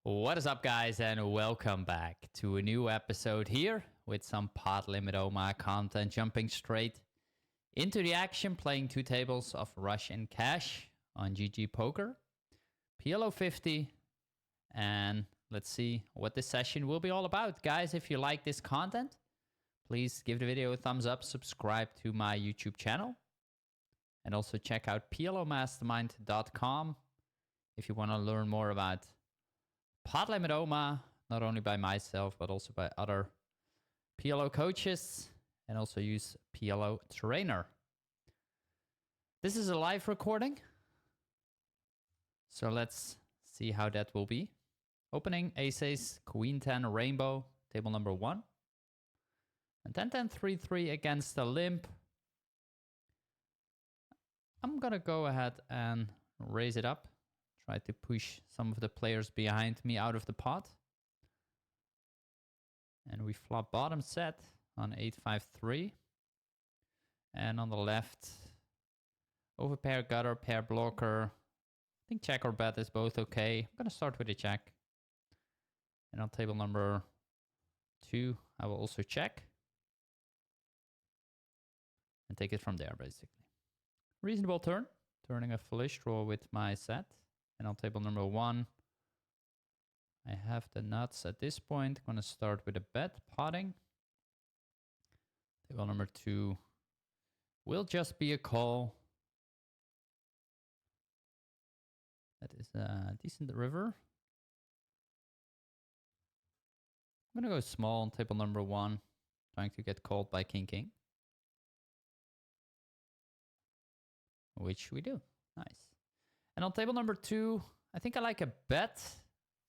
What is up, guys, and welcome back to a new episode here with some pot limit OMA content, jumping straight into the action, playing two tables of Russian cash on GG Poker, PLO 50, and let's see what this session will be all about. Guys, if you like this content, please give the video a thumbs up, subscribe to my YouTube channel, and also check out plomastermind.com if you want to learn more about pot limit OMA, not only by myself, but also by other PLO coaches, and also use PLO Trainer. This is a live recording, so let's see how that will be. Opening ace-ace, queen 10, rainbow, table number 1. And 10-10-3-3 against the limp. I'm gonna go ahead and raise it up. Try to push some of the players behind me out of the pot. And we flop bottom set on 8-5-3. And on the left, overpair, gutter, pair blocker. I think check or bet is both okay. I'm going to start with a check. And on table number 2, I will also check. And take it from there, basically. Reasonable turn. Turning a foolish draw with my set. And on table number 1, I have the nuts at this point. I'm going to start with a bet, potting. Table number 2 will just be a call. That is a decent river. I'm going to go small on table number 1, trying to get called by king. Which we do. Nice. And on table number 2, I think I like a bet.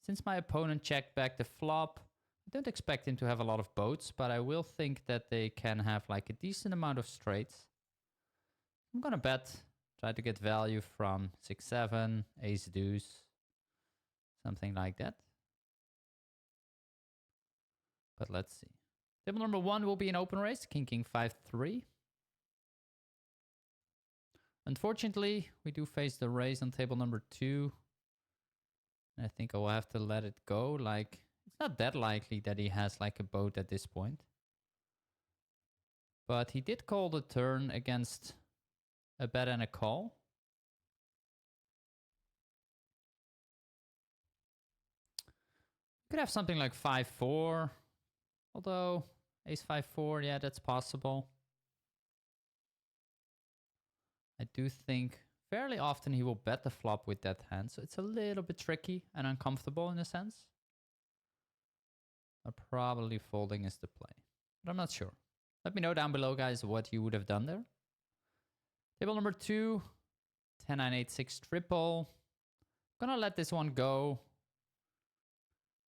Since my opponent checked back the flop, I don't expect him to have a lot of boats, but I will think that they can have like a decent amount of straights. I'm gonna bet, try to get value from 6-7, ace deuce, something like that. But let's see. Table number 1 will be an open raise, king 5-3. Unfortunately, we do face the raise on table number 2. And I think I will have to let it go. Like, it's not that likely that he has like a boat at this point. But he did call the turn against a bet and a call. Could have something like 5-4. Although, ace 5-4, yeah, that's possible. I do think fairly often he will bet the flop with that hand, so it's a little bit tricky and uncomfortable in a sense. But probably folding is the play, but I'm not sure. Let me know down below, guys, what you would have done there. Table number 2, 10-9-8-6 triple. Gonna let this one go.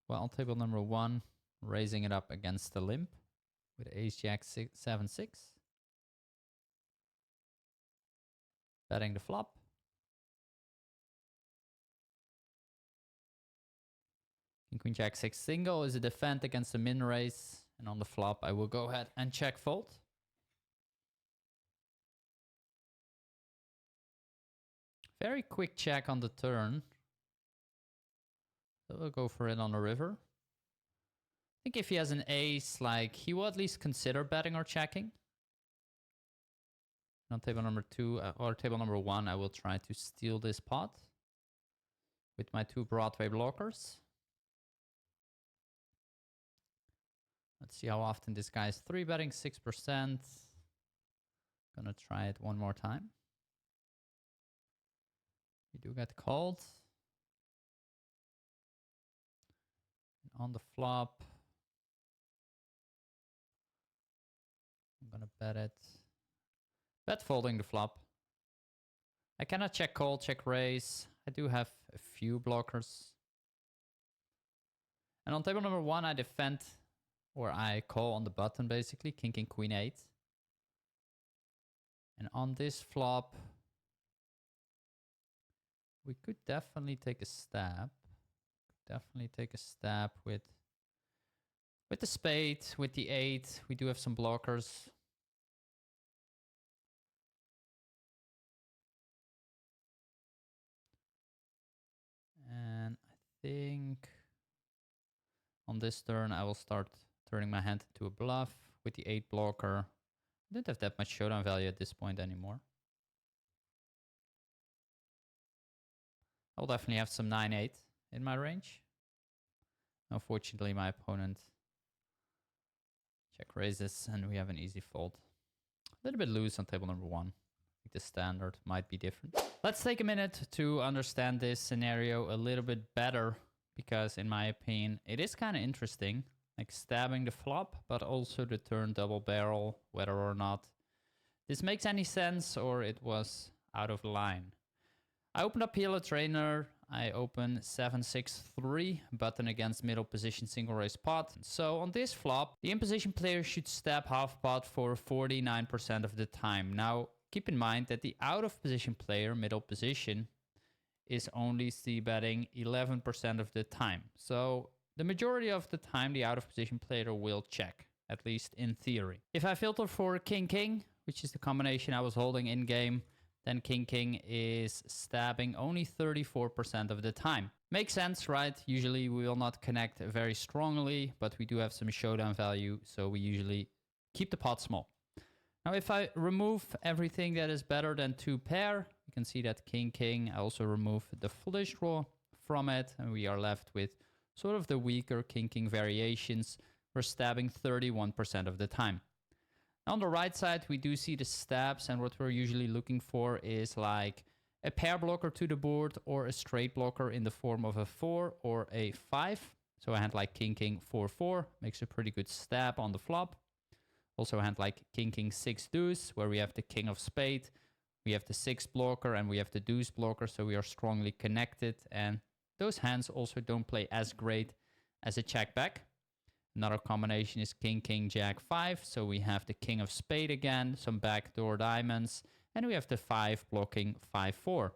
Well, on table number 1, raising it up against the limp with ace-jack 7-6. Betting the flop. King queen jack 6 single is a defend against the min raise. And on the flop, I will go ahead and check fold. Very quick check on the turn. So we'll go for it on the river. I think if he has an ace, like, he will at least consider betting or checking. On table number 2 or table number 1, I will try to steal this pot with my 2 Broadway blockers. Let's see how often this guy is 3-betting, 6%. Gonna try it one more time. You do get called. And on the flop, I'm gonna bet it. Bet folding the flop. I cannot check call, check raise. I do have a few blockers. And on table number 1, I defend, or I call on the button basically, king, queen 8. And on this flop, we could definitely take a stab. With the spade, with the 8. We do have some blockers. And I think On this turn, I will start turning my hand into a bluff with the 8 blocker. I don't have that much showdown value at this point anymore. I'll definitely have some 9-8 in my range. Unfortunately, my opponent check raises and we have an easy fold. A little bit loose on table number 1. I think the standard might be different. Let's take a minute to understand this scenario a little bit better, because in my opinion, it is kind of interesting. Like stabbing the flop, but also the turn double barrel, whether or not this makes any sense or it was out of line. I opened up PLO Trainer. I open 7-6-3, button against middle position single raise pot. So on this flop, the in position player should stab half pot for 49% of the time. Now, keep in mind that the out of position player, middle position, is only c-betting 11% of the time. So the majority of the time, the out of position player will check, at least in theory. If I filter for king-king, which is the combination I was holding in game, then king-king is stabbing only 34% of the time. Makes sense, right? Usually we will not connect very strongly, but we do have some showdown value, so we usually keep the pot small. Now, if I remove everything that is better than 2 pair, you can see that king-king, I also remove the flush draw from it, and we are left with sort of the weaker king-king variations. We're stabbing 31% of the time. On the right side, we do see the stabs, and what we're usually looking for is like a pair blocker to the board or a straight blocker in the form of a 4 or a 5. So a hand like king-king 4-4 makes a pretty good stab on the flop. Also a hand like king-king 6 deuce, where we have the king of spade, we have the 6 blocker, and we have the deuce blocker, so we are strongly connected, and those hands also don't play as great as a check back. Another combination is king-king jack 5, so we have the king of spade again, some backdoor diamonds, and we have the 5 blocking 5-4.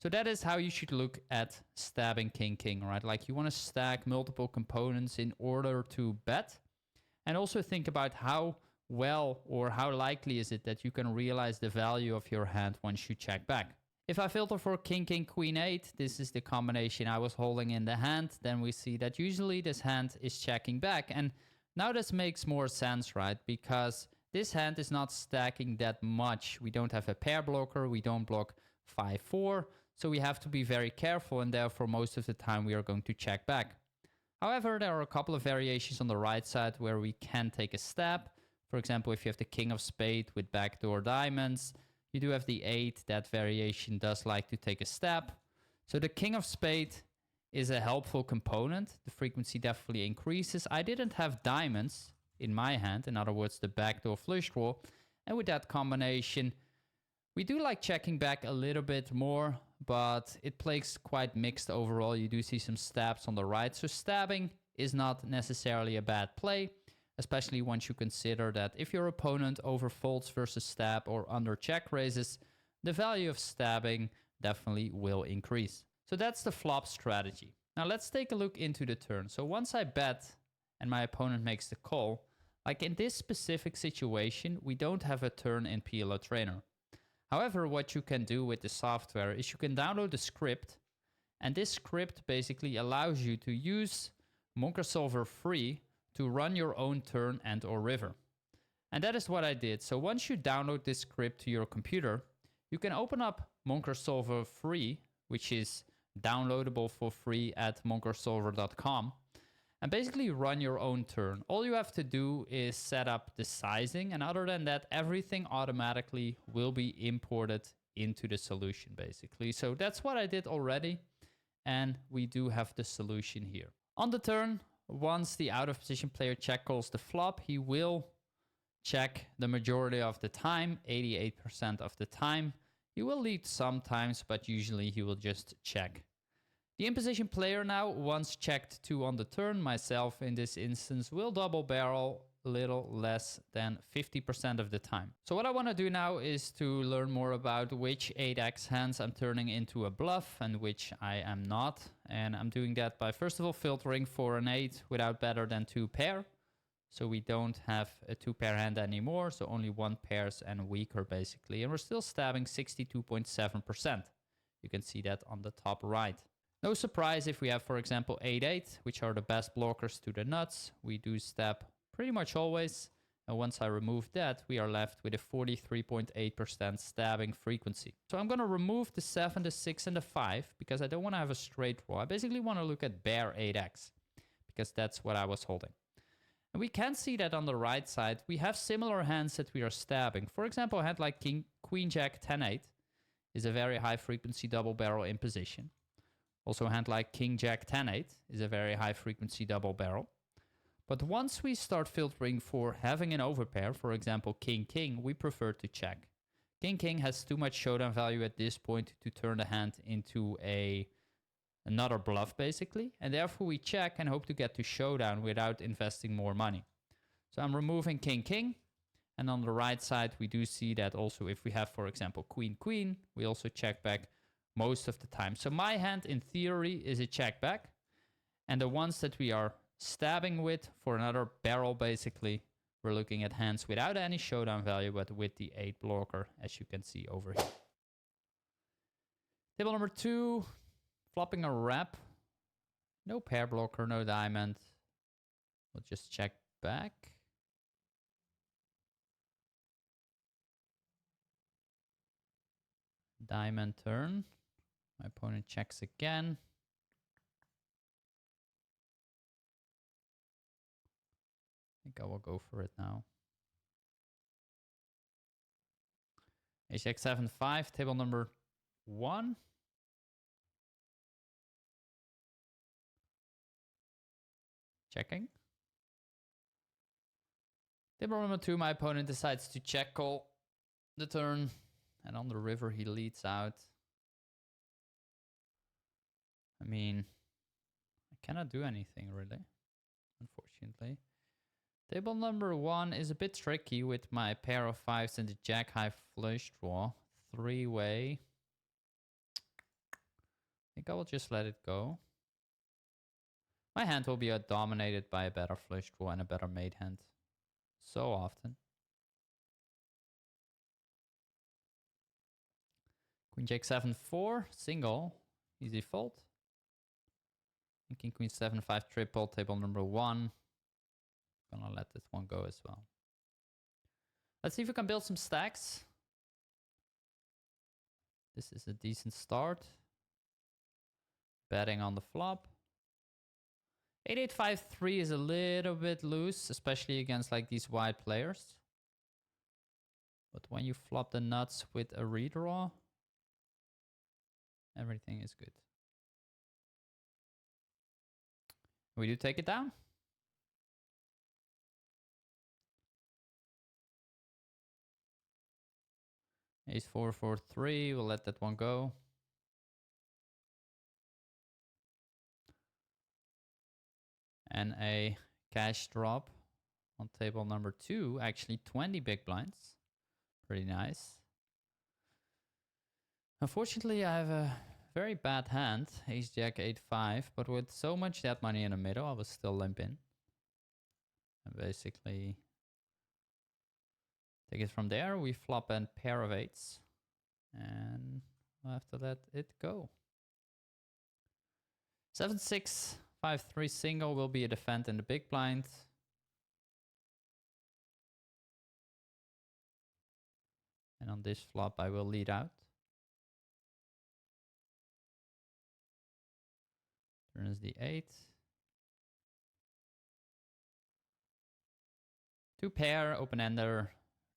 So that is how you should look at stabbing king-king, right? Like you want to stack multiple components in order to bet. And also think about how well or how likely is it that you can realize the value of your hand once you check back. If I filter for king-king queen 8, this is the combination I was holding in the hand, then we see that usually this hand is checking back. And now this makes more sense, right? Because this hand is not stacking that much. We don't have a pair blocker, we don't block 5-4, so we have to be very careful, and therefore most of the time we are going to check back. However, there are a couple of variations on the right side where we can take a stab. For example, if you have the king of spade with backdoor diamonds, you do have the 8, that variation does like to take a stab. So the king of spade is a helpful component. The frequency definitely increases. I didn't have diamonds in my hand, in other words, the backdoor flush draw. And with that combination, we do like checking back a little bit more, but it plays quite mixed overall. You do see some stabs on the right. So stabbing is not necessarily a bad play, especially once you consider that if your opponent overfolds versus stab or under check raises, the value of stabbing definitely will increase. So that's the flop strategy. Now let's take a look into the turn. So once I bet and my opponent makes the call, like in this specific situation, we don't have a turn in PLO Trainer. However, what you can do with the software is you can download the script, and this script basically allows you to use Monker Solver free to run your own turn and or river. And that is what I did. So once you download this script to your computer, you can open up Monker Solver free, which is downloadable for free at monkersolver.com, and basically run your own turn. All you have to do is set up the sizing, and other than that, everything automatically will be imported into the solution basically. So that's what I did already, and we do have the solution here. On the turn, once the out of position player check calls the flop, he will check the majority of the time, 88% of the time. He will lead sometimes, but usually he will just check. The in position player now, once checked 2 on the turn, myself in this instance, will double barrel a little less than 50% of the time. So what I want to do now is to learn more about which 8x hands I'm turning into a bluff and which I am not. And I'm doing that by first of all filtering for an 8 without better than 2 pair. So we don't have a 2 pair hand anymore, so only 1 pairs and weaker basically. And we're still stabbing 62.7%. You can see that on the top right. No surprise if we have, for example, 8-8, which are the best blockers to the nuts. We do step pretty much always. And once I remove that, we are left with a 43.8% stabbing frequency. So I'm going to remove the 7, the 6, and the 5 because I don't want to have a straight draw. I basically want to look at bare 8x because that's what I was holding. And we can see that on the right side, we have similar hands that we are stabbing. For example, a hand like Queen Jack 10-8 is a very high frequency double barrel in position. Also a hand like King Jack 10-8 is a very high frequency double barrel. But once we start filtering for having an overpair, for example, King-King, we prefer to check. King-King has too much showdown value at this point to turn the hand into another bluff, basically. And therefore we check and hope to get to showdown without investing more money. So I'm removing King-King. And on the right side, we do see that also if we have, for example, Queen-Queen, we also check back most of the time. So my hand, in theory, is a check back. And the ones that we are stabbing with for another barrel, basically, we're looking at hands without any showdown value, but with the 8 blocker, as you can see over here. Table number 2, flopping a rep. No pair blocker, no diamond. We'll just check back. Diamond turn. My opponent checks again. I think I will go for it now. Ace-Jack 7-5, table number 1. Checking. Table number 2, my opponent decides to check call the turn. And on the river, he leads out. I mean, I cannot do anything really, unfortunately. Table number 1 is a bit tricky with my pair of 5s and the jack high flush draw. 3-way. I think I will just let it go. My hand will be dominated by a better flush draw and a better mate hand. So often. Queen Jack 7-4, single, easy fold. And King Queen 7-5 triple, table number 1. Gonna let this one go as well. Let's see if we can build some stacks. This is a decent start. Betting on the flop. 8-8-5-3 is a little bit loose, especially against like these wide players. But when you flop the nuts with a redraw, everything is good. We do take it down. Ace 4-4-3, we'll let that one go. And a cash drop on table number 2, actually 20 big blinds. Pretty nice. Unfortunately, I have a very bad hand, Ace-Jack 8-5, but with so much dead money in the middle, I was still limp in. And basically, take it from there. We flop a pair of 8s. And we'll have to let it go. 7-6, 5-3 single will be a defend in the big blind. And on this flop, I will lead out. Turn is the 8. 2 pair, open ender.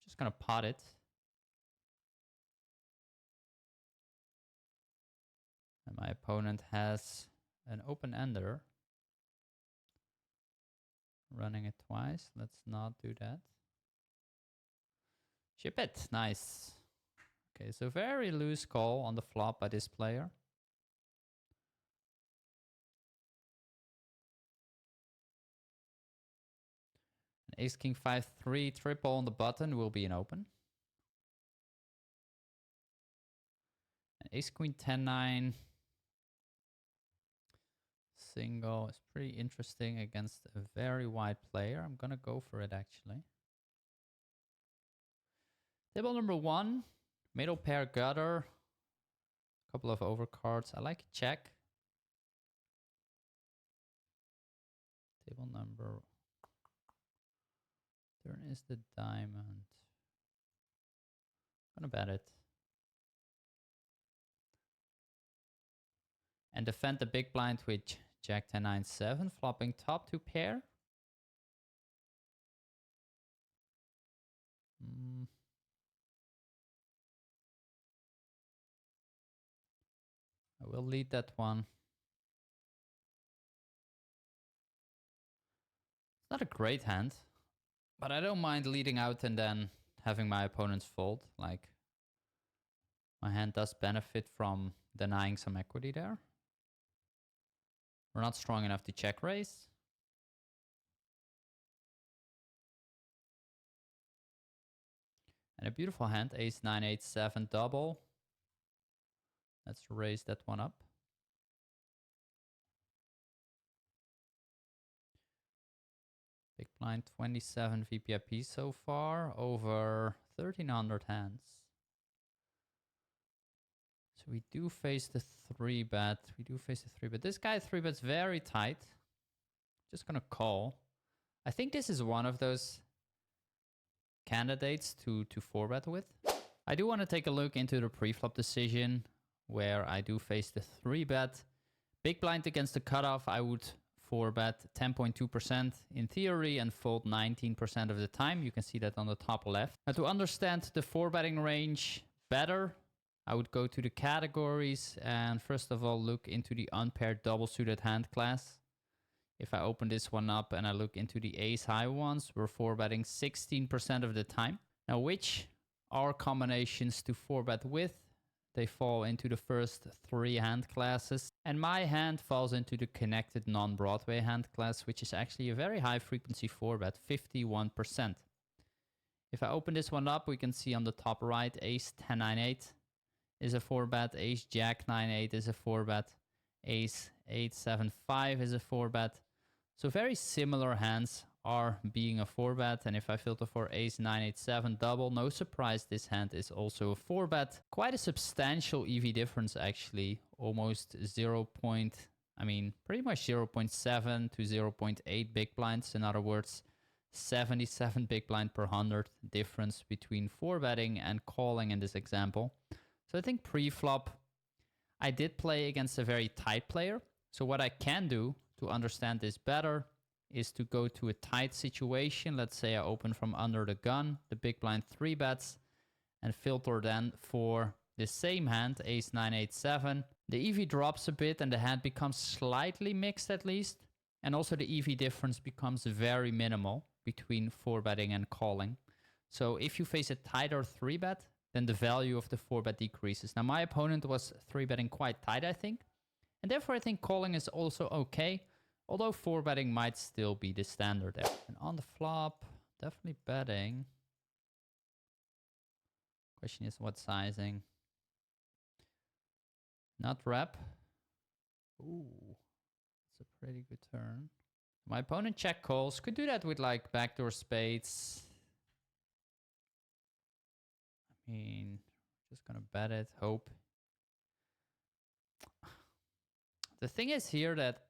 Just gonna pot it. And my opponent has an open ender. Running it twice. Let's not do that. Chip it. Nice. Okay, so very loose call on the flop by this player. Ace King 5-3 triple on the button will be an open. And Ace Queen 10-9 single is pretty interesting against a very wide player. I'm gonna go for it actually. Table number 1, middle pair gutter, couple of overcards. I like check. Table number. Turn is the diamond. Gonna bet it. And defend the big blind with Jack 10 9 7, flopping top to pair. I will lead that one. It's not a great hand, but I don't mind leading out and then having my opponents fold. Like, my hand does benefit from denying some equity there. We're not strong enough to check raise. And a beautiful hand, ace 9 8 7 double. Let's raise that one up. Big blind 27 VPIP so far, over 1300 hands. So we do face the 3-bet. We do face the 3-bet. This guy 3-bets very tight. Just gonna call. I think this is one of those candidates to 4-bet with. I do want to take a look into the preflop decision where I do face the 3-bet. Big blind against the cutoff, I would 4-bet 10.2% in theory and fold 19% of the time. You can see that on the top left. Now, to understand the 4-betting range better, I would go to the categories and first of all look into the unpaired double suited hand class. If I open this one up and I look into the ace high ones, we're 4-betting 16% of the time. Now, which are combinations to 4-bet with? They fall into the first 3 hand classes. And my hand falls into the connected non-Broadway hand class, which is actually a very high frequency 4-bet, 51%. If I open this one up, we can see on the top right, ace 10 9 8 is a 4-bet, ace jack 9 8 is a 4-bet, ace 8 7 5 is a 4-bet. So very similar hands are being a 4-bet, and if I filter for ace 9 8 7 double, no surprise this hand is also a 4-bet. Quite a substantial EV difference actually, almost pretty much 0.7 to 0.8 big blinds. In other words, 77 big blind per 100 difference between 4-betting and calling in this example. So I think pre-flop, I did play against a very tight player. So what I can do to understand this better is to go to a tight situation. Let's say I open from under the gun, the big blind 3-bets, and filter then for the same hand, ace 9 8 7. The EV drops a bit and the hand becomes slightly mixed at least. And also the EV difference becomes very minimal between 4-betting and calling. So if you face a tighter 3-bet, then the value of the 4-bet decreases. Now my opponent was 3-betting quite tight, I think. And therefore I think calling is also okay. Although 4-betting might still be the standard there. And on the flop, definitely betting. Question is what sizing? Not rep. Ooh, it's a pretty good turn. My opponent check calls. Could do that with like backdoor spades. I mean, just gonna bet it, hope. The thing is here that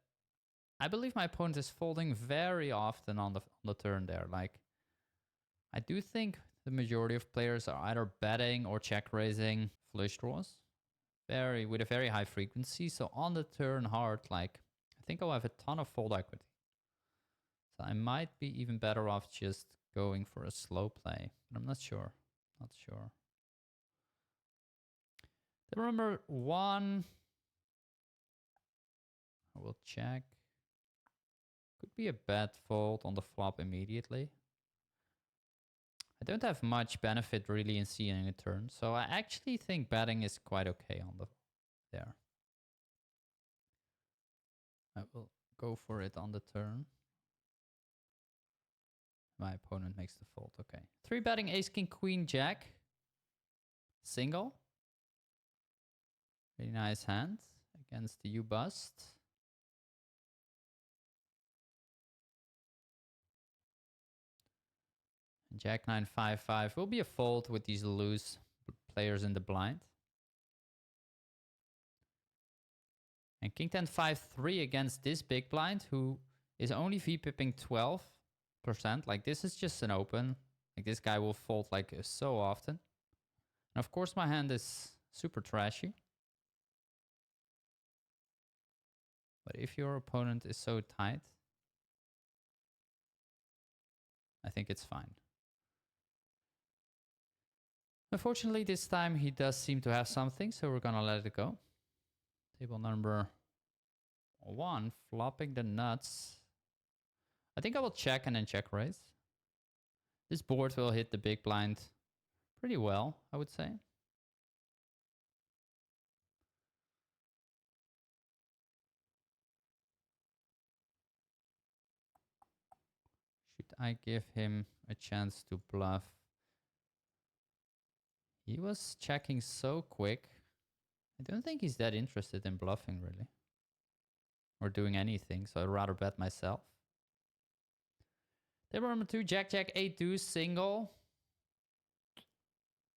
I believe my opponent is folding very often on the turn there. Like, I do think the majority of players are either betting or check raising flush draws with a very high frequency. So on the turn hard, like, I think I'll have a ton of fold equity. So I might be even better off just going for a slow play, but I'm not sure. Not sure. Then remember one. I will check. Could be a bad fold on the flop immediately. I don't have much benefit really in seeing a turn, so I actually think betting is quite okay on the there. I will go for it on the turn. My opponent makes the fold, okay. 3-betting ace, king, queen, jack. Single. Really nice hand against the U-bust. Jack 9 5 5 will be a fold with these loose players in the blind. And king 10 5 3 against this big blind, who is only V-pipping 12%. Like, this is just an open. Like, this guy will fold like so often. And of course, my hand is super trashy. But if your opponent is so tight, I think it's fine. Unfortunately, this time he does seem to have something, so we're gonna let it go. Table number 1, flopping the nuts. I think I will check and then check raise. This board will hit the big blind pretty well, I would say. Should I give him a chance to bluff? He was checking so quick. I don't think he's that interested in bluffing, really. Or doing anything, so I'd rather bet myself. Table number 2, Jack, Jack, 8, deuce, single.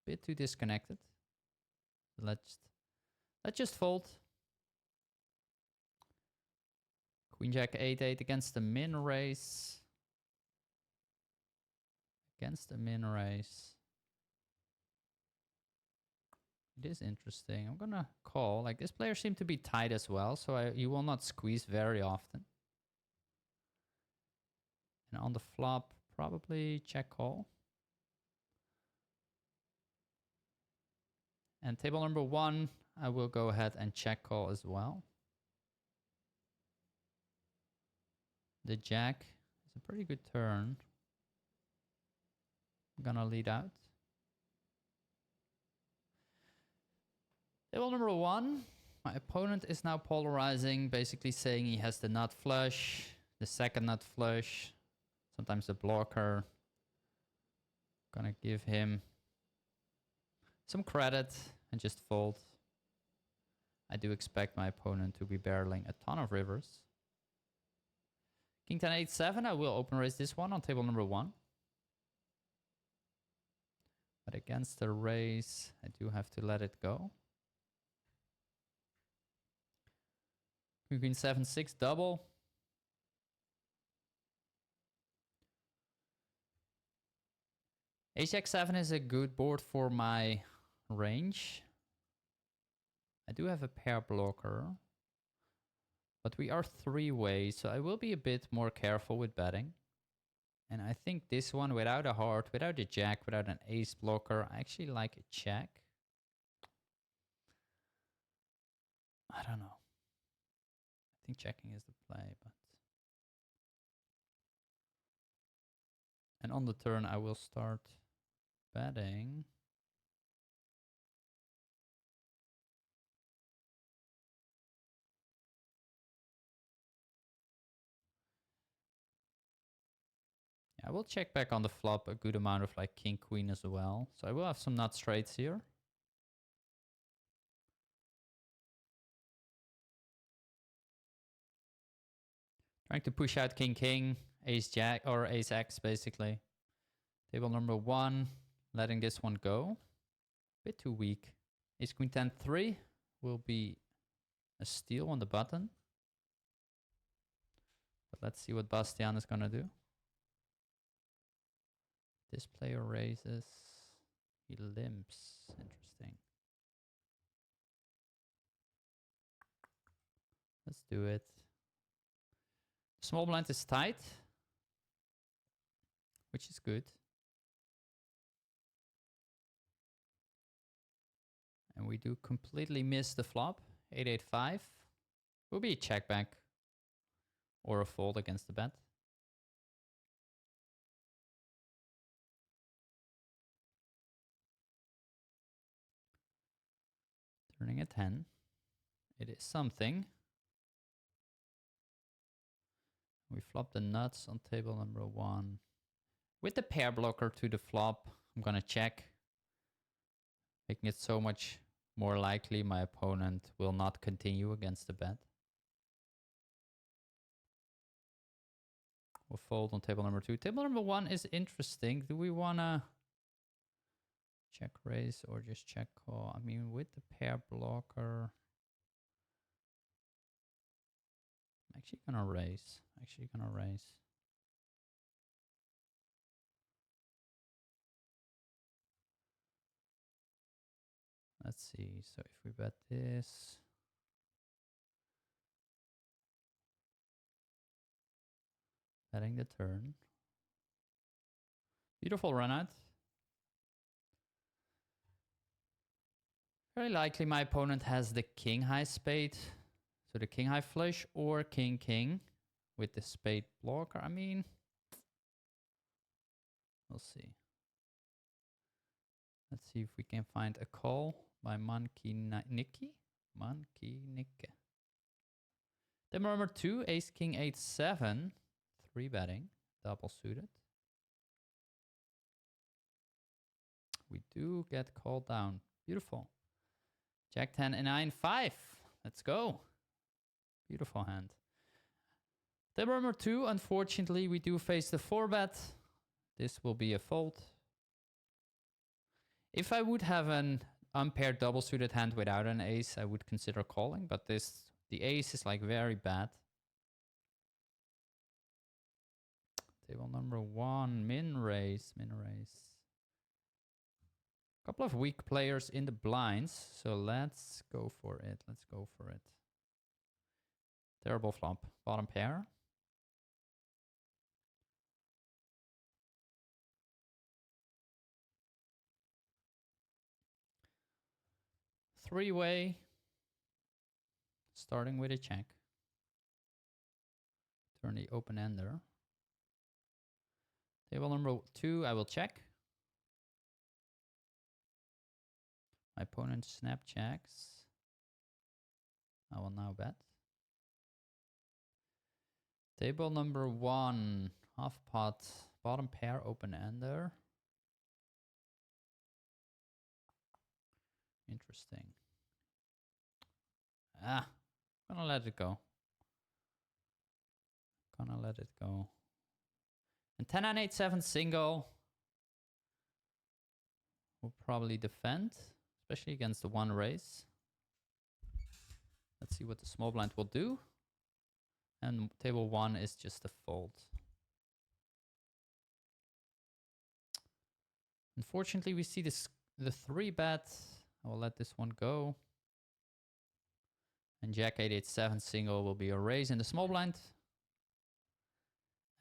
Bit too disconnected. Let's just fold. Queen, Jack, 8, 8 against the min raise. Against the min raise. It is interesting. I'm gonna call. Like, this player seemed to be tight as well, so you will not squeeze very often. And on the flop, probably check call. And table number 1, I will go ahead and check call as well. The jack is a pretty good turn. I'm gonna lead out. Table number 1, my opponent is now polarizing, basically saying he has the nut flush, the second nut flush, sometimes a blocker. Gonna give him some credit and just fold. I do expect my opponent to be barreling a ton of rivers. King 10, 8, 7, I will open raise this one on table number 1. But against the raise, I do have to let it go. Queen 7, 6, double. Ace Jack 7 is a good board for my range. I do have a pair blocker. But we are 3-way, so I will be a bit more careful with betting. And I think this one, without a heart, without a jack, without an ace blocker, I actually like a check. I don't know. I think checking is the play, but... And on the turn, I will start betting. Yeah, I will check back on the flop a good amount of like king, queen as well. So I will have some nut straights here. Trying to push out king, king, ace, jack, or ace X basically. Table number 1, letting this one go. Bit too weak. Ace, queen, 10, 3 will be a steal on the button. But let's see what Bastian is gonna do. This player raises. He limps. Interesting. Let's do it. Small blind is tight, which is good. And we do completely miss the flop. 8-8-5. Will be a check back or a fold against the bet. Turning a 10. It is something. We flop the nuts on table number 1. With the pair blocker to the flop, I'm gonna check. Making it so much more likely my opponent will not continue against the bet. We'll fold on table number 2. Table number 1 is interesting. Do we wanna check raise or just check call? I mean, with the pair blocker, I'm actually gonna raise. Actually gonna raise. Let's see. So if we bet this, betting the turn. Beautiful run out. Very likely my opponent has the king high spade. So the king high flush or king king with the spade blocker. I mean, we'll see. Let's see if we can find a call by Monkey Nicky. Monkey Nicky. Then number 2, ace king 8-7. 3 betting, double suited. We do get called down. Beautiful. Jack 10 and 9-5. Let's go. Beautiful hand. Then number 2, unfortunately, we do face the 4 bet. This will be a fold. If I would have an unpaired double suited hand without an ace, I would consider calling, but the ace is like very bad. Table number 1, min raise. Couple of weak players in the blinds, so let's go for it. Terrible flop. Bottom pair. Three-way. Starting with a check. Turn the open ender. Table number 2, I will check. My opponent snap checks. I will now bet. Table number 1, half pot, bottom pair, open ender. Interesting. Gonna let it go. And 10 and 8-7 single. Will probably defend, especially against the 1 raise. Let's see what the small blind will do. And table 1 is just a fold. Unfortunately, we see the 3 bet. I will let this one go. And Jack 8-8-7 single will be a raise in the small blind.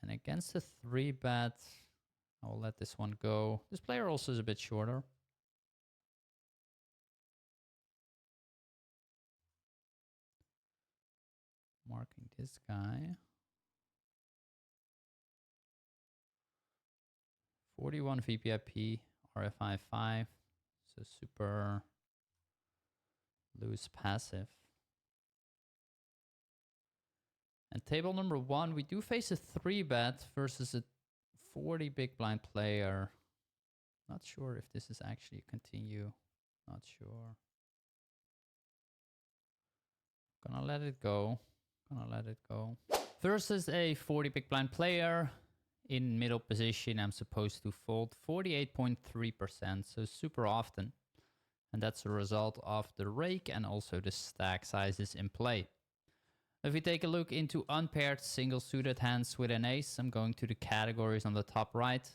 And against the 3 bet, I will let this one go. This player also is a bit shorter. Marking this guy. 41 VPIP, RFI 5. So super loose passive. And table number 1, we do face a 3 bet versus a 40 big blind player. Not sure if this is actually a continue. Not sure. Gonna let it go. Versus a 40 big blind player in middle position, I'm supposed to fold 48.3%, so super often. And that's a result of the rake and also the stack sizes in play. If we take a look into unpaired single suited hands with an ace, I'm going to the categories on the top right.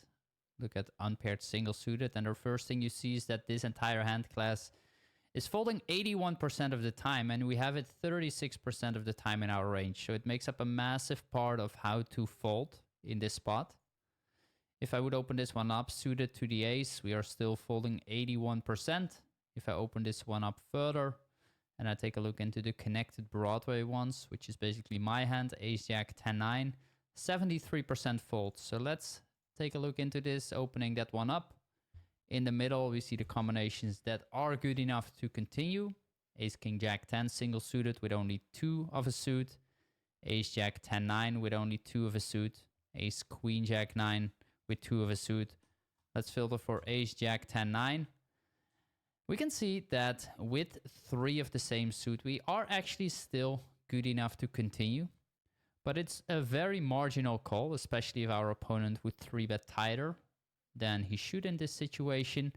Look at unpaired single suited, and the first thing you see is that this entire hand class is folding 81% of the time, and we have it 36% of the time in our range. So it makes up a massive part of how to fold in this spot. If I would open this one up suited to the ace, we are still folding 81%. If I open this one up further, and I take a look into the connected Broadway ones, which is basically my hand, ace jack 10-9, 73% fold. So let's take a look into this, opening that one up. In the middle, we see the combinations that are good enough to continue. Ace king jack 10 single suited with only 2 of a suit. Ace jack 10-9 with only 2 of a suit. Ace queen jack 9 with 2 of a suit. Let's filter for ace jack 10-9. We can see that with 3 of the same suit, we are actually still good enough to continue. But it's a very marginal call, especially if our opponent would 3-bet tighter than he should in this situation.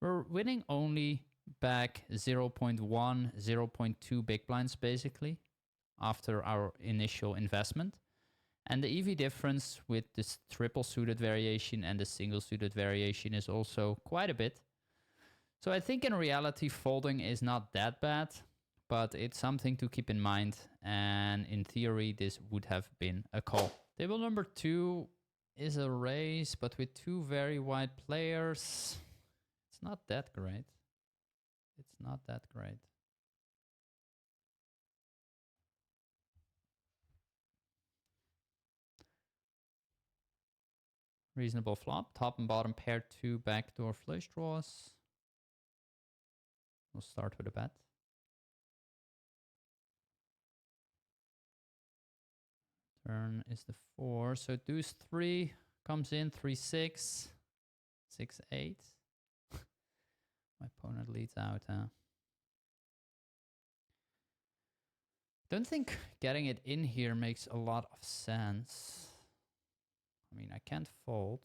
We're winning only back 0.1, 0.2 big blinds basically after our initial investment. And the EV difference with this triple suited variation and the single suited variation is also quite a bit. So I think in reality, folding is not that bad, but it's something to keep in mind. And in theory, this would have been a call. Table number 2 is a raise, but with two very wide players, it's not that great. It's not that great. Reasonable flop. Top and bottom pair, two backdoor flush draws. We'll start with a bet. Turn is the 4. So deuce 3 comes in, 3-6, 6-8. My opponent leads out, huh? Don't think getting it in here makes a lot of sense. I mean, I can't fold.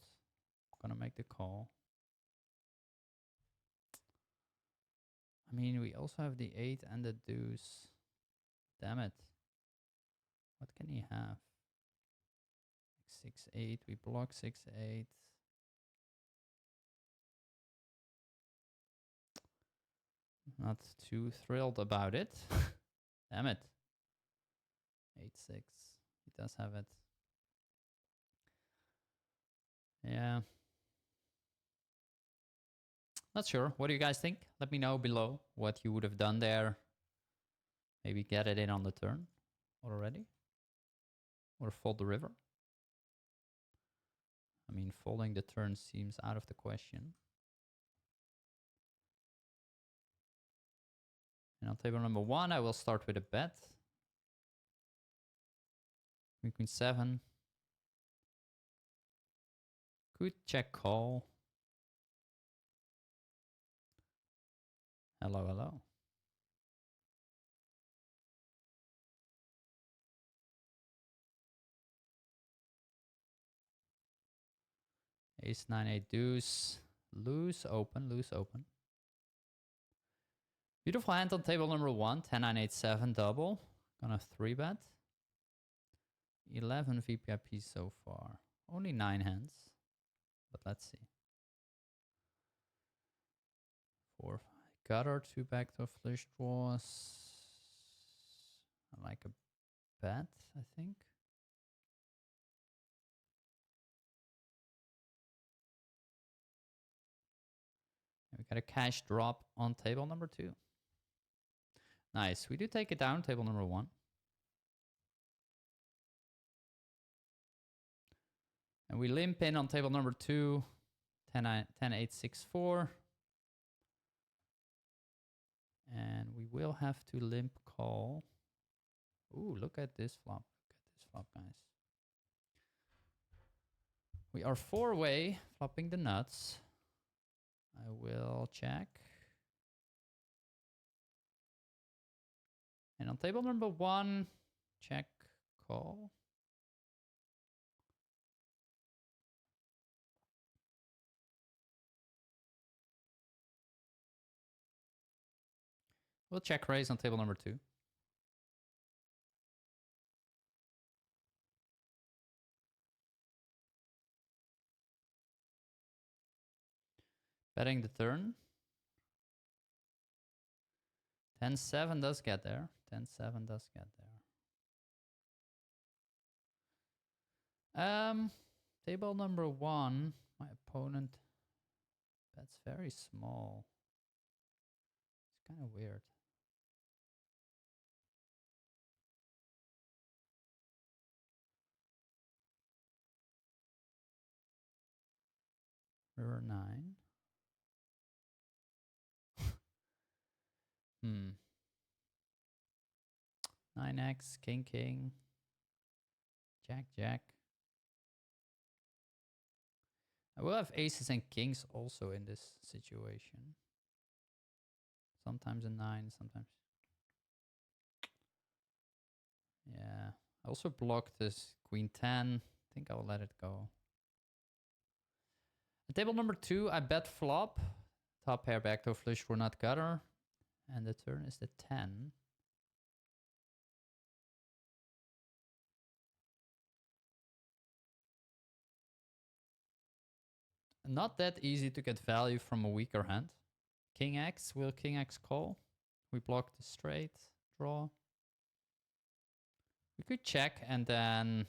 I'm gonna make the call. I mean, we also have the 8 and the deuce. Damn it. What can he have? 6-8. We block 6-8. Not too thrilled about it. Damn it. 8-6. He does have it. Yeah. Not sure. What do you guys think? Let me know below what you would have done there. Maybe get it in on the turn already. Or fold the river. I mean, folding the turn seems out of the question. And on table number 1, I will start with a bet. Queen 7. Could check call. Hello, hello. Ace 9, 8 deuce. Loose open, loose open. Beautiful hand on table number 1. 10, 9, 8, 7 double. Gonna 3-bet. 11 VPIP so far. Only 9 hands. But let's see. 4, 5. Gutter, 2 backdoor flush draws. I like a bet, I think. And we got a cash drop on table number 2. Nice. We do take it down, table number 1. And we limp in on table number 2. 10, 9, 10, 8, 6, 4. And we will have to limp call. Ooh, look at this flop. Look at this flop, guys. We are 4-way, flopping the nuts. I will check. And on table number 1, check, call. We'll check raise on table number 2. Betting the turn. 10-7 does get there. 10-7 does get there. Table number 1, my opponent bets very small. It's kind of weird. River 9. 9x, king, king, jack, jack. I will have aces and kings also in this situation. Sometimes a 9, sometimes. Yeah. I also blocked this queen 10. I think I'll let it go. At table number 2, I bet flop. Top pair backdoor flush for not gutter. And the turn is the 10. not that easy to get value from a weaker hand. King X, will King X call? We block the straight draw. We could check and then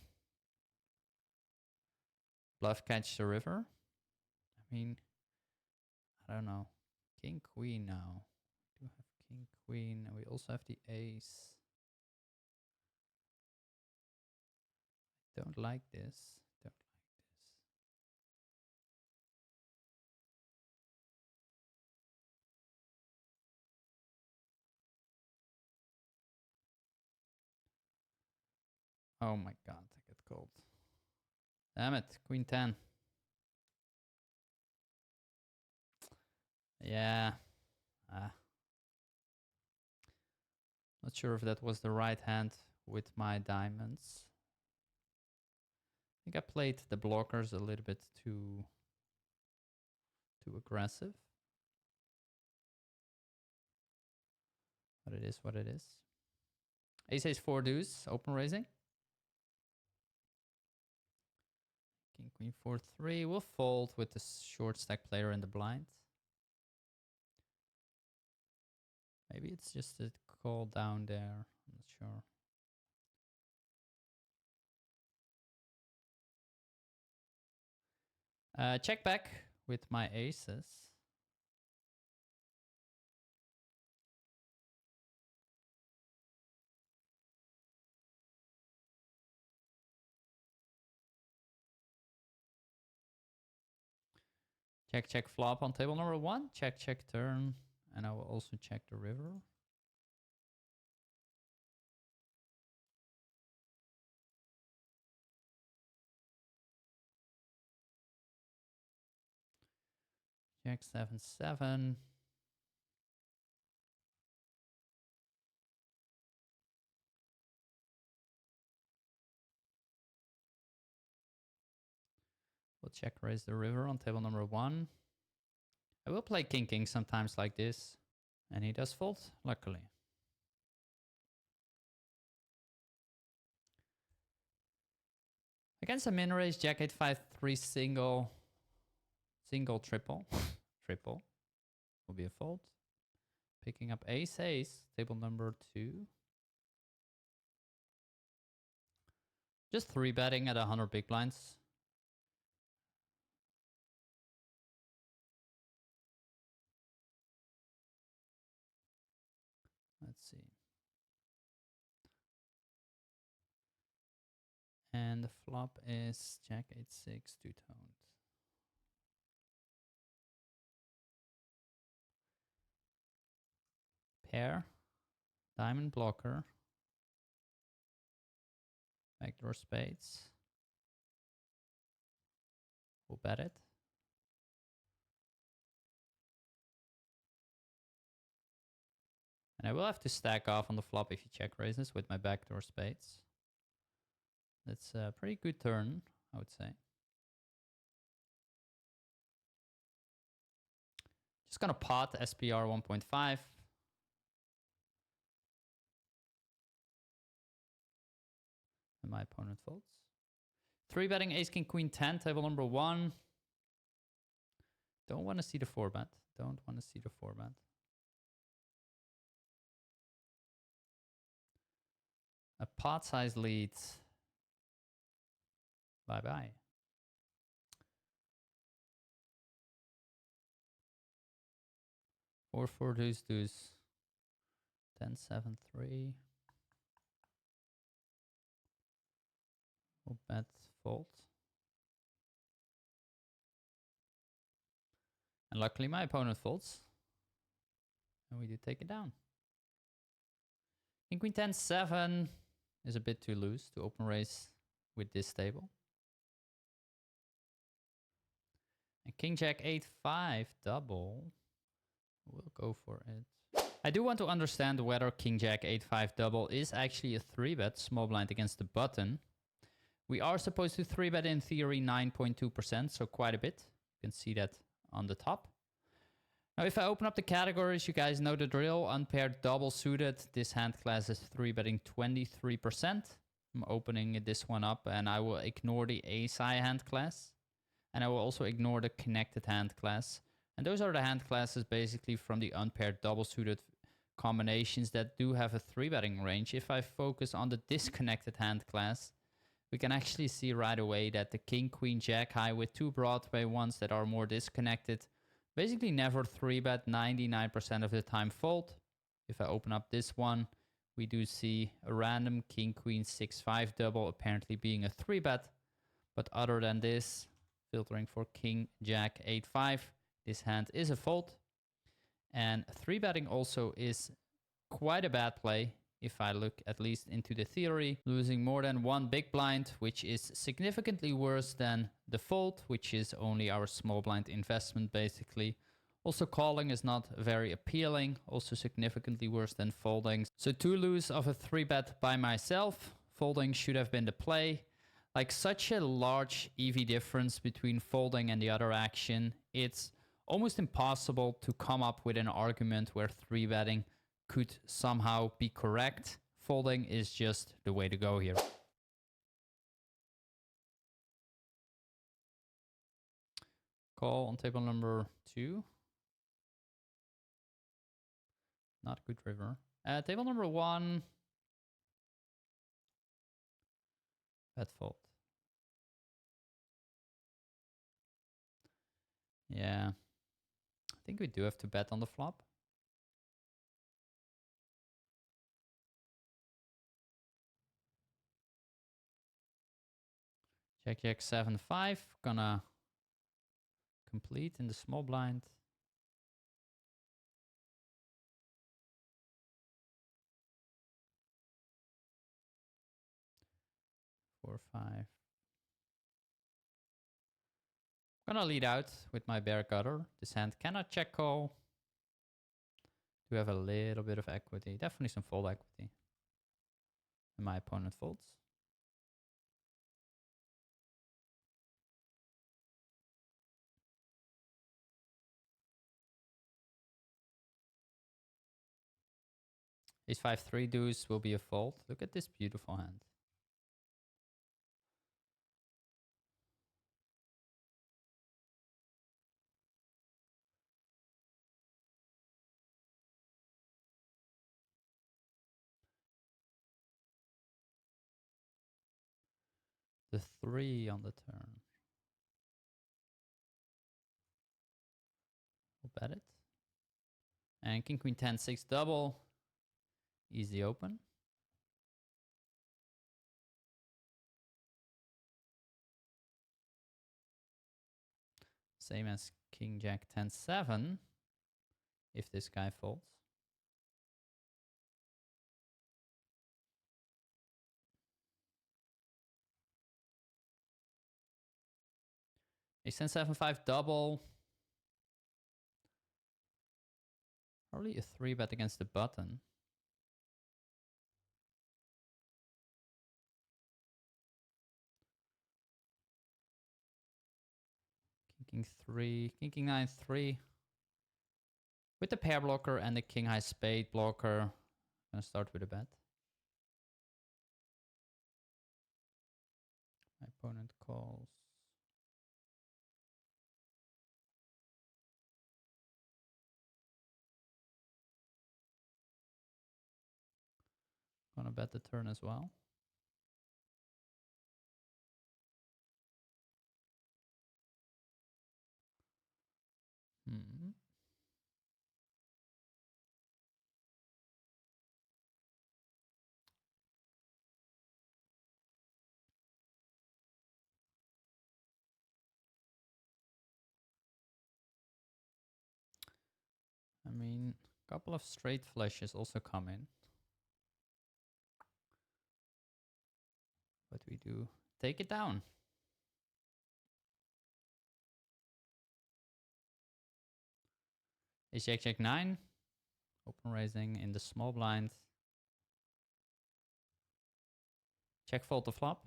bluff catch the river. I mean, I don't know. King Queen now. We do have King Queen and we also have the ace. Don't like this. Don't like this. Oh my god, I get cold. Damn it, Queen 10. Yeah. Not sure if that was the right hand with my diamonds. I think I played the blockers a little bit too aggressive. But it is what it is. Ace ace 4 deuce, open raising. King queen 4-3. We'll fold with the short stack player in the blind. Maybe it's just a call down there. I'm not sure. Check back with my aces. Check, check flop on table number 1. Check, check turn. And I will also check the river. Check 7-7. We'll check raise the river on table number 1. I will play king king sometimes like this. And he does fold, luckily. Against a min raise, jack 8-5-3 single, triple. Triple will be a fold. Picking up ace ace, table number 2. Just 3 betting at 100 big blinds. Let's see. And the flop is jack 8-6 two-toned. Pair, diamond blocker, backdoor spades. We'll bet it. And I will have to stack off on the flop if he check raises with my backdoor spades. That's a pretty good turn, I would say. Just gonna pot SPR 1.5. And my opponent folds. 3 betting ace king queen 10, table number 1. Don't want to see the 4 bet. Don't want to see the 4 bet. A pot size lead. Bye bye. Or 4 deuce deuce. 10-7-3. We'll bet fold. And luckily my opponent folds. And we do take it down. King queen 10-7 is a bit too loose to open raise with this table. And king jack 8-5 double. We'll go for it. I do want to understand whether king jack 8-5 double is actually a 3-bet small blind against the button. We are supposed to 3-bet in theory 9.2%, so quite a bit. You can see that on the top. Now if I open up the categories, you guys know the drill. Unpaired double suited. This hand class is 3-betting 23%. I'm opening this one up and I will ignore the ace-high hand class. And I will also ignore the connected hand class. And those are the hand classes basically from the unpaired double suited combinations that do have a 3-betting range. If I focus on the disconnected hand class, we can actually see right away that the king, queen, jack high with 2 Broadway ones that are more disconnected basically never 3-bet, 99% of the time fold. If I open up this one, we do see a random king, queen, 6-5 double apparently being a 3-bet. But other than this, filtering for king, jack, 8-5, this hand is a fold. And 3-betting also is quite a bad play if I look at least into the theory. Losing more than 1 big blind, which is significantly worse than the fold, which is only our small blind investment basically. Also calling is not very appealing, also significantly worse than folding. So to lose of a 3-bet by myself, folding should have been the play. Like such a large EV difference between folding and the other action, it's almost impossible to come up with an argument where 3-betting could somehow be correct. Folding is just the way to go here. Call on table number 2. Not good river. Table number 1. Bet fold. Yeah. I think we do have to bet on the flop. Jack, jack, 7-5. Gonna complete in the small blind. 4-5. Gonna lead out with my bear gutter. This hand cannot check call. Do have a little bit of equity. Definitely some fold equity. And my opponent folds. Ace 5-3 deuce will be a fold. Look at this beautiful hand. The 3 on the turn. We'll bet it. And king, queen, 10-6 double. Easy open. Same as king, jack, 10-7. If this guy folds. Ace 10-7-5 double. Probably a 3-bet against the button. King 3, king 9 3. With the pair blocker and the king high spade blocker, I'm gonna start with a bet. My opponent calls. Gonna bet the turn as well. I mean, a couple of straight flushes also come in. But we do take it down. Ace jack jack 9. Open raising in the small blind. Check fold the flop.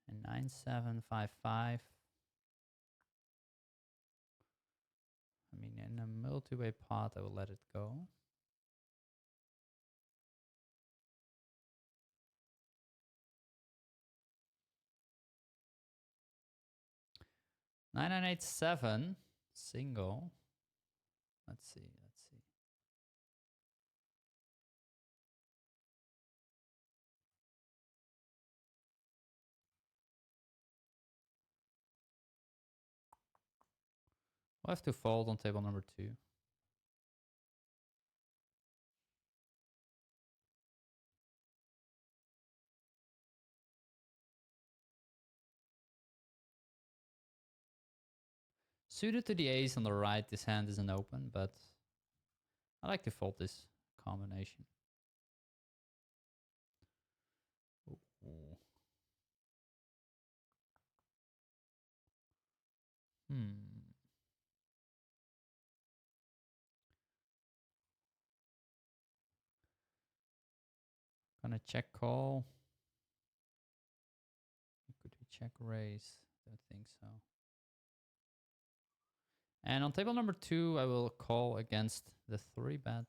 And 9-7-5-5. I mean, in a multi-way pot, I will let it go. 9987 single. Let's see. We'll have to fold on table number 2. Suited to the ace on the right, this hand isn't open, but I like to fold this combination. Ooh. Gonna check call. Could we check raise? Don't think so. And on table number 2, I will call against the 3-bet.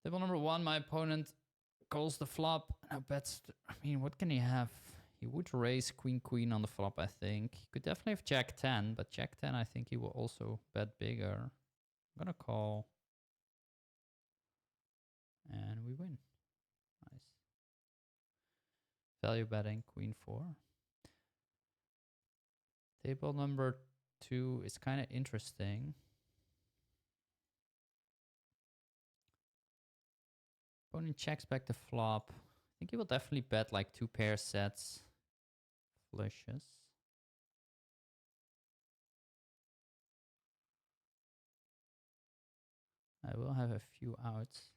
Table number 1, my opponent calls the flop. Now bets. I mean, what can he have? He would raise queen queen on the flop, I think. He could definitely have jack 10, but jack 10, I think he will also bet bigger. I'm gonna call. And we win. Nice. Value betting, queen 4. Table number 2 is kind of interesting. Opponent checks back the flop. I think he will definitely bet like 2 pair sets. Flushes. I will have a few outs.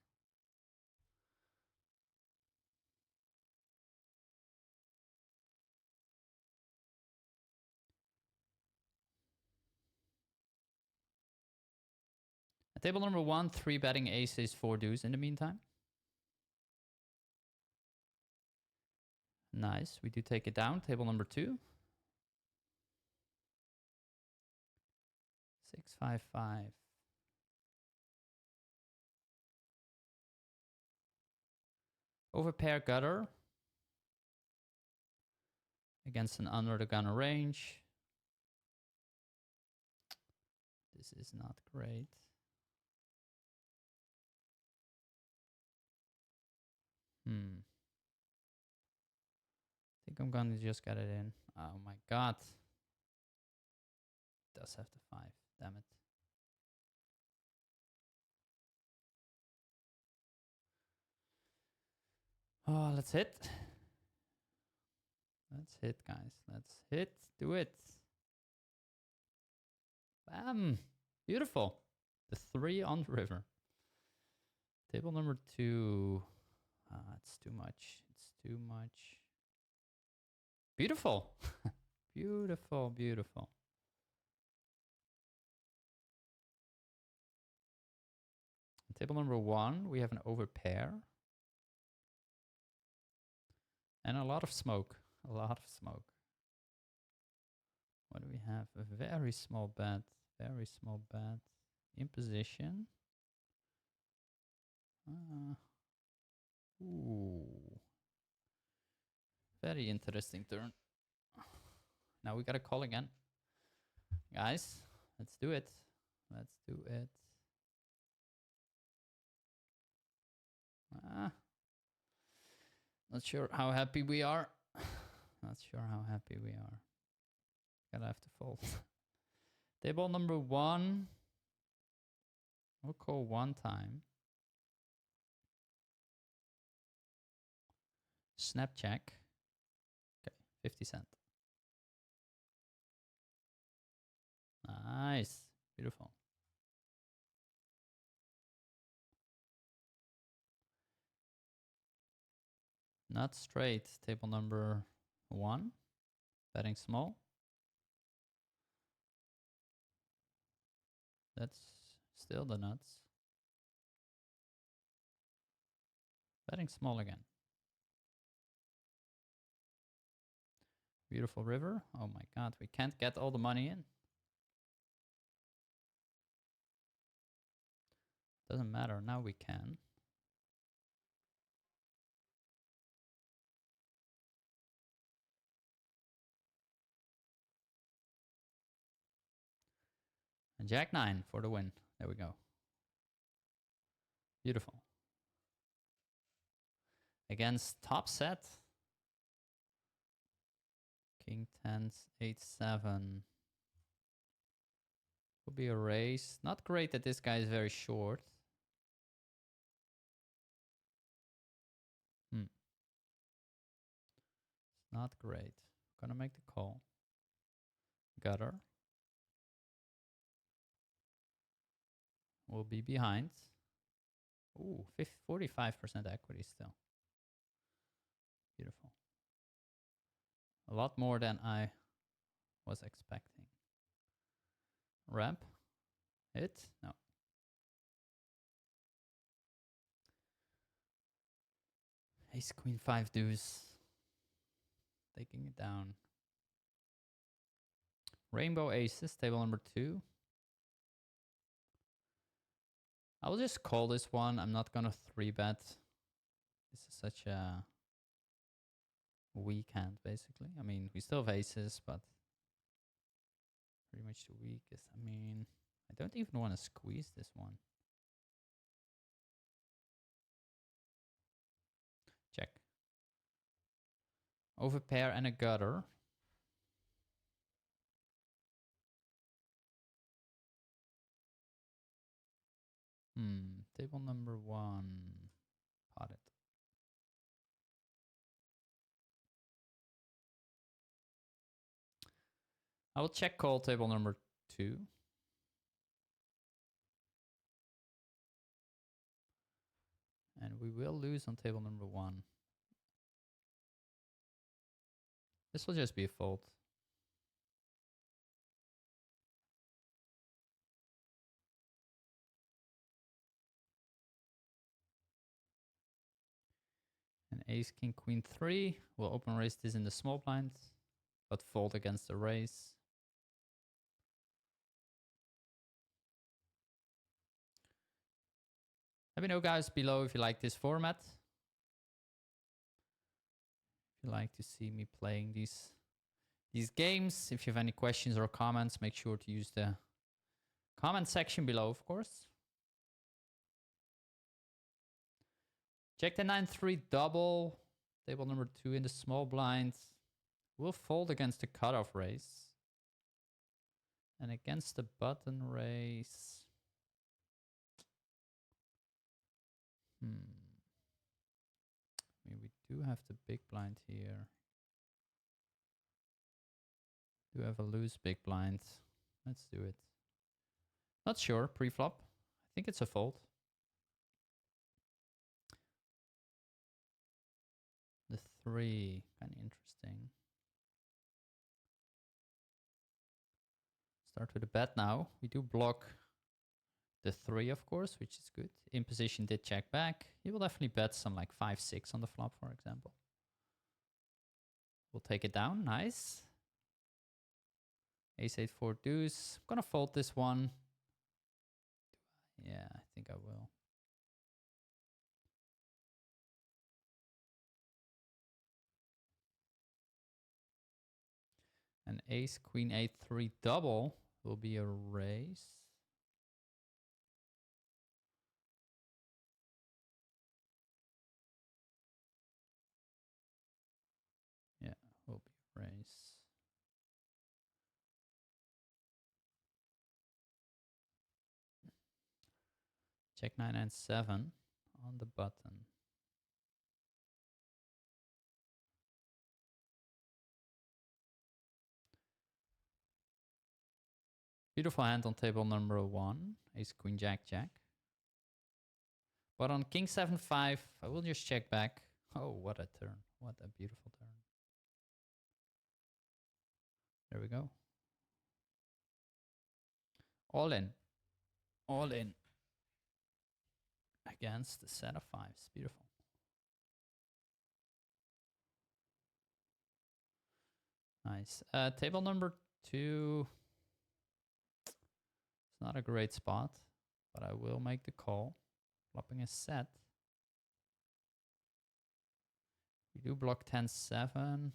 At table number 1, 3 betting aces, 4 deuce in the meantime. Nice. We do take it down. Table number 2. 6-5-5. Over pair gutter. Against an under the gunner range. This is not great. I think I'm gonna just get it in. Oh my god. It does have the 5. Damn it. Oh, let's hit. Let's hit, guys. Let's hit. Do it. Bam. Beautiful. The 3 on the river. Table number 2. It's too much. It's too much. Beautiful. Beautiful, beautiful. Table number 1, we have an overpair. And a lot of smoke. A lot of smoke. What do we have? A very small bet. Very small bet. In position. Ooh. Very interesting turn. Now we gotta call again. Guys, let's do it. Let's do it. Not sure how happy we are. Not sure how happy we are. Gonna have to fold. Table number 1. We'll call 1 time. Snap check. Okay, 50 cent. Nice. Beautiful. Not straight. Table number 1. Betting small. That's still the nuts. Betting small again. Beautiful river. Oh my god, we can't get all the money in. Doesn't matter, now we can. And Jack 9 for the win. There we go. Beautiful. Against top set. King 10, 8, 7. Will be a race. Not great that this guy is very short. It's not great. Gonna make the call. Gutter. Will be behind. Ooh, 45% equity still. Beautiful. A lot more than I was expecting. Ramp. Hit? No. Ace, queen, 5 deuce. Taking it down. Rainbow aces, table number 2. I will just call this one. I'm not gonna 3-bet. This is such a weak hand, basically. I mean, we still have aces, but pretty much the weakest. I mean, I don't even want to squeeze this one. Check. Overpair and a gutter. Table number 1. Pot it. I will check call table number 2. And we will lose on table number 1. This will just be a fold. And ace, king, queen 3. We'll open raise this in the small blind, but fold against the raise. Let me know, guys, below if you like this format. If you like to see me playing these games. If you have any questions or comments, make sure to use the comment section below, of course. Check the 9-3 double. Table number 2 in the small blind. We'll fold against the cutoff raise. And against the button raise. I mean, we do have the big blind here. Do have a loose big blind. Let's do it. Not sure. Pre-flop. I think it's a fold. The 3. Kind of interesting. Start with a bet now. We do block the 3, of course, which is good. In position did check back. He will definitely bet some like 5-6 on the flop, for example. We'll take it down. Nice. Ace 8 4 deuce. I'm gonna fold this one. Yeah, I think I will. An ace queen 8 3 double will be a raise. Yeah, will be a raise. Check 9 and 7 on the button. Beautiful hand on table number 1. Ace queen jack jack. But on king 7 5, I will just check back. Oh, what a turn. What a beautiful turn. There we go. All in. All in. Against the set of 5s. Beautiful. Nice. Table number 2. It's not a great spot, but I will make the call. Flopping a set. We do block 10-7.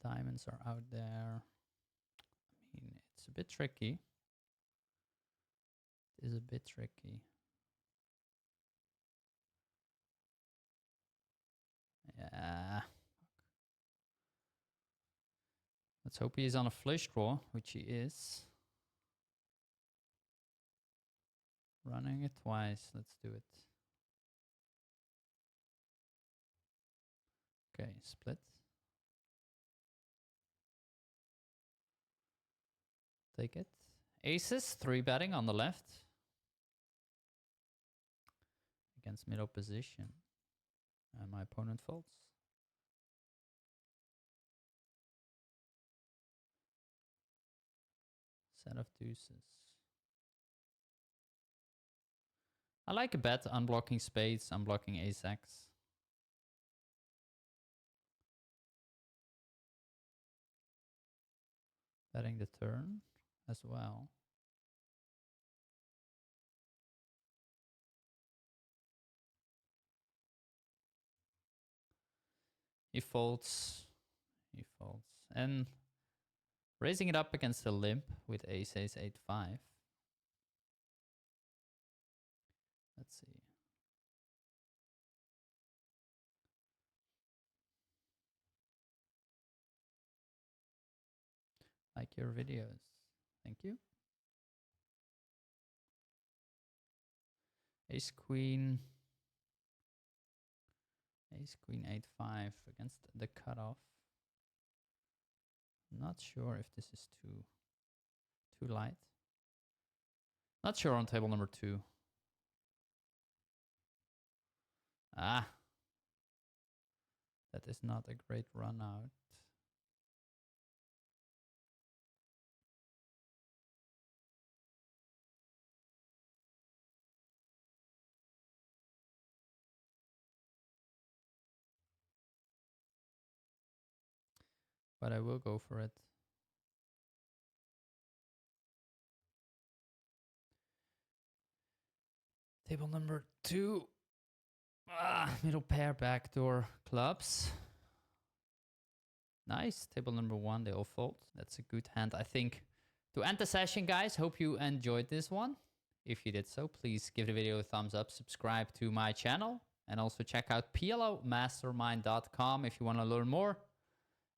Diamonds are out there. I mean, It's a bit tricky. It is a bit tricky. Yeah. Let's hope he is on a flush draw, which he is. Running it twice. Let's do it. Okay, split. Take it. Aces, 3-betting on the left. Against middle position. And my opponent folds. Set of deuces. I like a bet, unblocking spades, unblocking ace-x. Betting the turn as well. He folds. He folds. And raising it up against the limp with ace-ace 8-5. Let's see. Like your videos. Thank you. Ace queen. Ace queen 8-5 against the cutoff. Not sure if this is too light. Not sure on table number 2. Ah. That is not a great run out. But I will go for it. Table number 2. Middle pair, backdoor clubs. Nice. Table number 1, they all fold. That's a good hand, I think. To end the session, guys, hope you enjoyed this one. If you did so, please give the video a thumbs up, subscribe to my channel, and also check out plomastermind.com if you want to learn more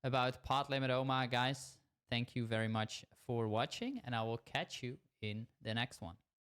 about pot limit OMA, guys. Thank you very much for watching, and I will catch you in the next one.